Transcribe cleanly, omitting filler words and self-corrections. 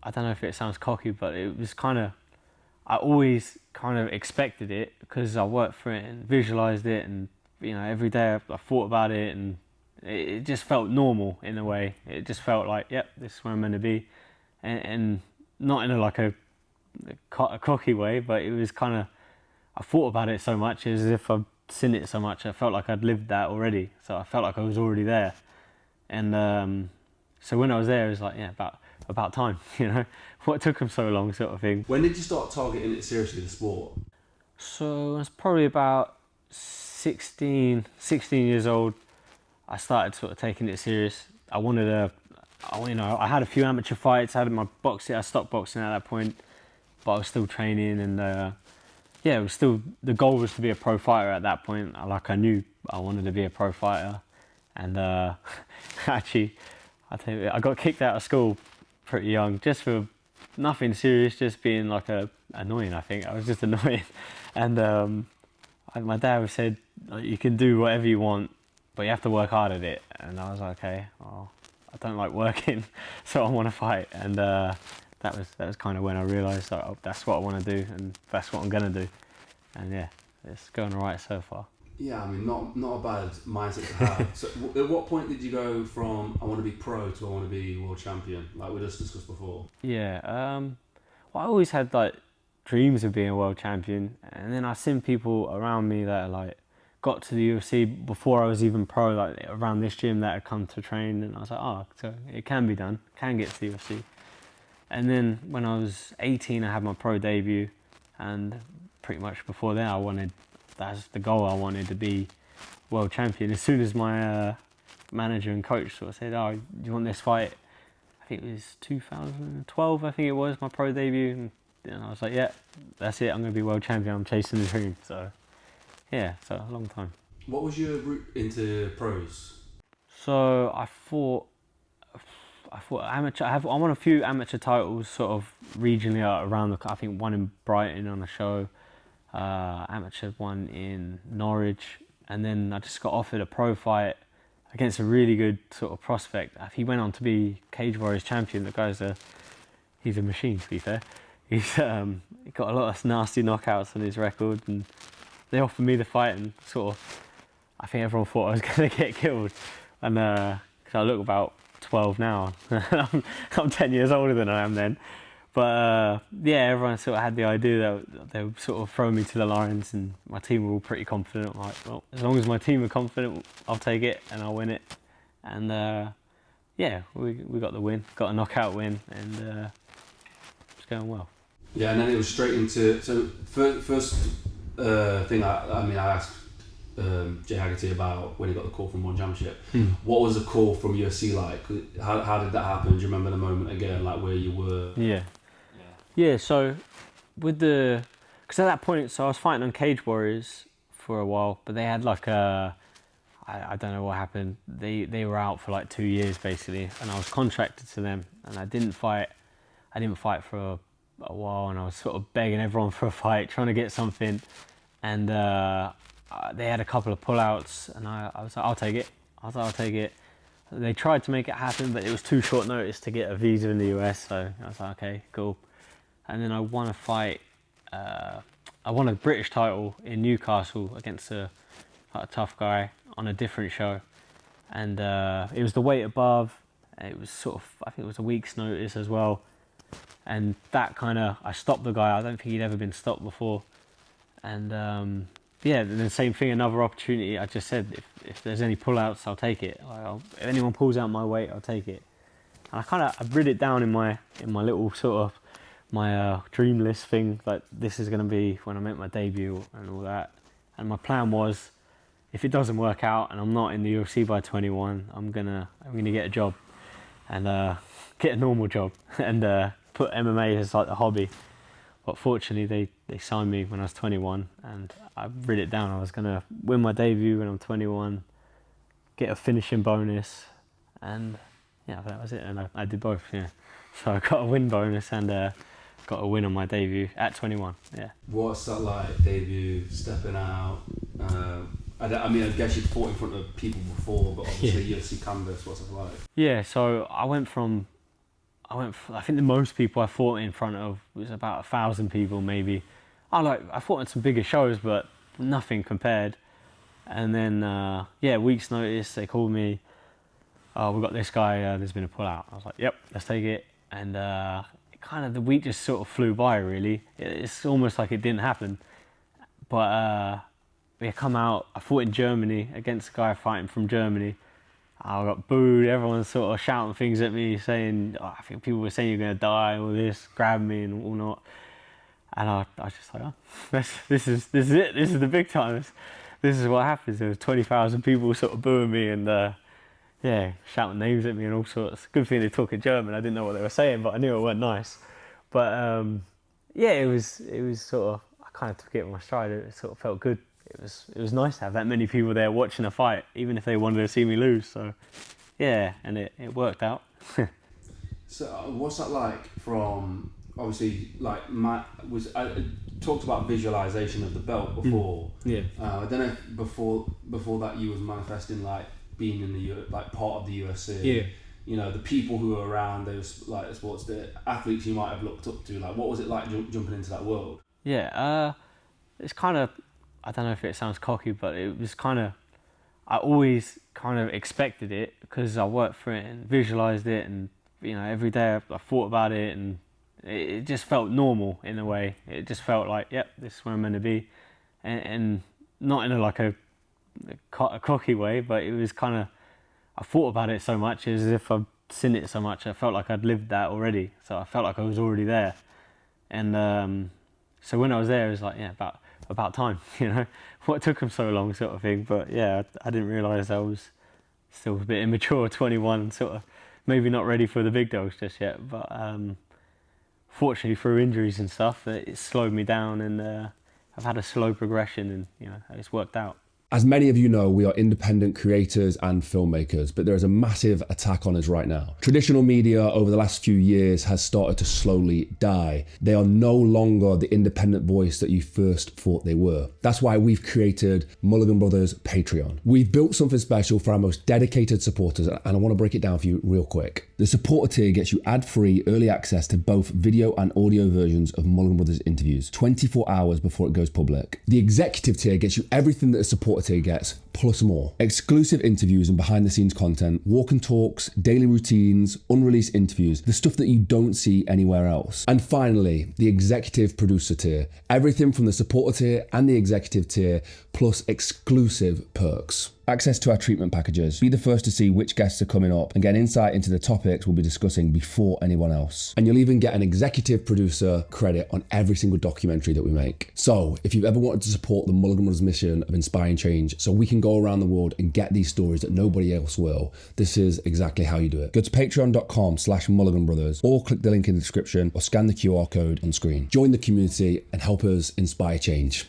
I don't know if it sounds cocky, but it was kind of, I always kind of expected it because I worked for it and visualized it, and every day I thought about it, and it just felt normal in a way. It just felt like, yep, this is where I'm meant to be, and not in a cocky way, but it was kind of, I thought about it so much, as if I've seen it so much. I felt like I'd lived that already, so I felt like I was already there, and so when I was there, it was like, yeah, about time, what took them so long, sort of thing. When did you start targeting it seriously, the sport? So I was probably about 16 years old. I started sort of taking it serious. I had a few amateur fights. I had my boxing. I stopped boxing at that point, but I was still training, and it was still, the goal was to be a pro fighter at that point. I knew I wanted to be a pro fighter, and actually, I got kicked out of school pretty young, just for nothing serious, just being annoying. I think I was just annoying, and my dad said, you can do whatever you want, but you have to work hard at it. And I was like, okay, well, I don't like working, so I want to fight. And that was kind of when I realised that's what I want to do, and that's what I'm gonna do. And yeah, it's going alright so far. Yeah, I mean, not a bad mindset to have. So at what point did you go from I want to be pro to I want to be world champion, like we just discussed before? Yeah, well, I always had dreams of being a world champion, and then I seen people around me that got to the UFC before I was even pro, around this gym, that had come to train, and I was like, oh, so it can be done, can get to the UFC. And then when I was 18, I had my pro debut, and pretty much before then, that's the goal. I wanted to be world champion. As soon as my manager and coach sort of said, oh, do you want this fight? I think it was 2012, I think it was, my pro debut. And I was like, yeah, that's it. I'm going to be world champion. I'm chasing the dream. So, yeah, so a long time. What was your route into pros? So I fought amateur. I won a few amateur titles, sort of regionally around I think one in Brighton on a show. Amateur one in Norwich, and then I just got offered a pro fight against a really good sort of prospect. He went on to be Cage Warriors champion. The guy's he's a machine, to be fair. He's he got a lot of nasty knockouts on his record, and they offered me the fight, and sort of, I think everyone thought I was going to get killed, and because I look about 12 now, I'm 10 years older than I am then. But everyone sort of had the idea that they would sort of throw me to the lions, and my team were all pretty confident. I'm like, well, as long as my team are confident, I'll take it and I'll win it. And we got the win, got a knockout win, and it's going well. Yeah, and then it was straight into, so first thing I asked Jay Haggerty about when he got the call from One Championship. What was the call from UFC like? How did that happen? Do you remember the moment again, where you were? Yeah, so because at that point, so I was fighting on Cage Warriors for a while, but they had I don't know what happened. They were out for 2 years basically, and I was contracted to them, and I didn't fight for a while, and I was sort of begging everyone for a fight, trying to get something, and they had a couple of pullouts, and I was like, I'll take it. They tried to make it happen, but it was too short notice to get a visa in the US, so I was like, okay, cool. And then I won a fight. I won a British title in Newcastle against a tough guy on a different show, and it was the weight above. It was I think it was a week's notice as well, and that I stopped the guy. I don't think he'd ever been stopped before, and and the same thing, another opportunity. I just said, if there's any pullouts, I'll take it. If anyone pulls out my weight, I'll take it. And I've written it down in my little sort of my dream list thing, this is going to be when I make my debut and all that. And my plan was, if it doesn't work out and I'm not in the UFC by 21, I'm gonna get a job, and get a normal job, and put MMA as a hobby. But fortunately, they signed me when I was 21, and I wrote it down. I was gonna win my debut when I'm 21, get a finishing bonus, and that was it. And I did both. Yeah, so I got a win bonus and got a win on my debut at 21. Yeah. What's that like? Debut, stepping out. I guess you'd fought in front of people before, but obviously UFC canvas. What's it like? Yeah. So I went from I think the most people I fought in front of was about 1,000 people maybe. I fought in some bigger shows, but nothing compared. And then, week's notice, they called me, oh, we've got this guy, there's been a pullout. I was like, yep, let's take it. And the week just sort of flew by, really. It's almost like it didn't happen. But come out, I fought in Germany against a guy fighting from Germany. I got booed, everyone's sort of shouting things at me, saying, I think people were saying you're going to die, all this, grabbing me and all not. And I was just like, oh, this is it, this is the big time. This is what happens. There was 20,000 people sort of booing me and shouting names at me and all sorts. Good thing they talk in German. I didn't know what they were saying, but I knew it weren't nice. But it was sort of, I kind of took it in my stride. It sort of felt good. It was nice to have that many people there watching a fight, even if they wanted to see me lose. So yeah, and it worked out. So what's that like from, obviously, like I talked about visualization of the belt before. Yeah. I don't know if before that you was manifesting like being in the like part of the UFC. Yeah. You know, the people who were around those like sports, the athletes you might have looked up to. Like, what was it like jumping into that world? Yeah. It's kind of, I don't know if it sounds cocky, but it was kind of, I always kind of expected it because I worked for it and visualized it, and every day I thought about it, and it just felt normal in a way. It just felt like, yep, this is where I'm meant to be, and not in a cocky way, but it was kind of, I thought about it so much as if I'd seen it so much. I felt like I'd lived that already, so I felt like I was already there. And so when I was there, it was like, yeah, about time, what took them so long, sort of thing. But yeah, I didn't realise I was still a bit immature, 21, sort of maybe not ready for the big dogs just yet. But fortunately, through injuries and stuff, it slowed me down, and I've had a slow progression, and it's worked out. As many of you know, we are independent creators and filmmakers, but there is a massive attack on us right now. Traditional media over the last few years has started to slowly die. They are no longer the independent voice that you first thought they were. That's why we've created Mulligan Brothers Patreon. We've built something special for our most dedicated supporters, and I want to break it down for you real quick. The supporter tier gets you ad-free early access to both video and audio versions of Mulligan Brothers interviews 24 hours before it goes public. The executive tier gets you everything that a supporter tier gets, plus more. Exclusive interviews and behind the scenes content, walk and talks, daily routines, unreleased interviews, the stuff that you don't see anywhere else. And finally, the executive producer tier. Everything from the supporter tier and the executive tier, plus exclusive perks. Access to our treatment packages. Be the first to see which guests are coming up and get insight into the topics we'll be discussing before anyone else. And you'll even get an executive producer credit on every single documentary that we make. So if you've ever wanted to support the Mulligan Brothers mission of inspiring change so we can go around the world and get these stories that nobody else will, this is exactly how you do it. Go to patreon.com/Mulligan Brothers or click the link in the description or scan the QR code on screen. Join the community and help us inspire change.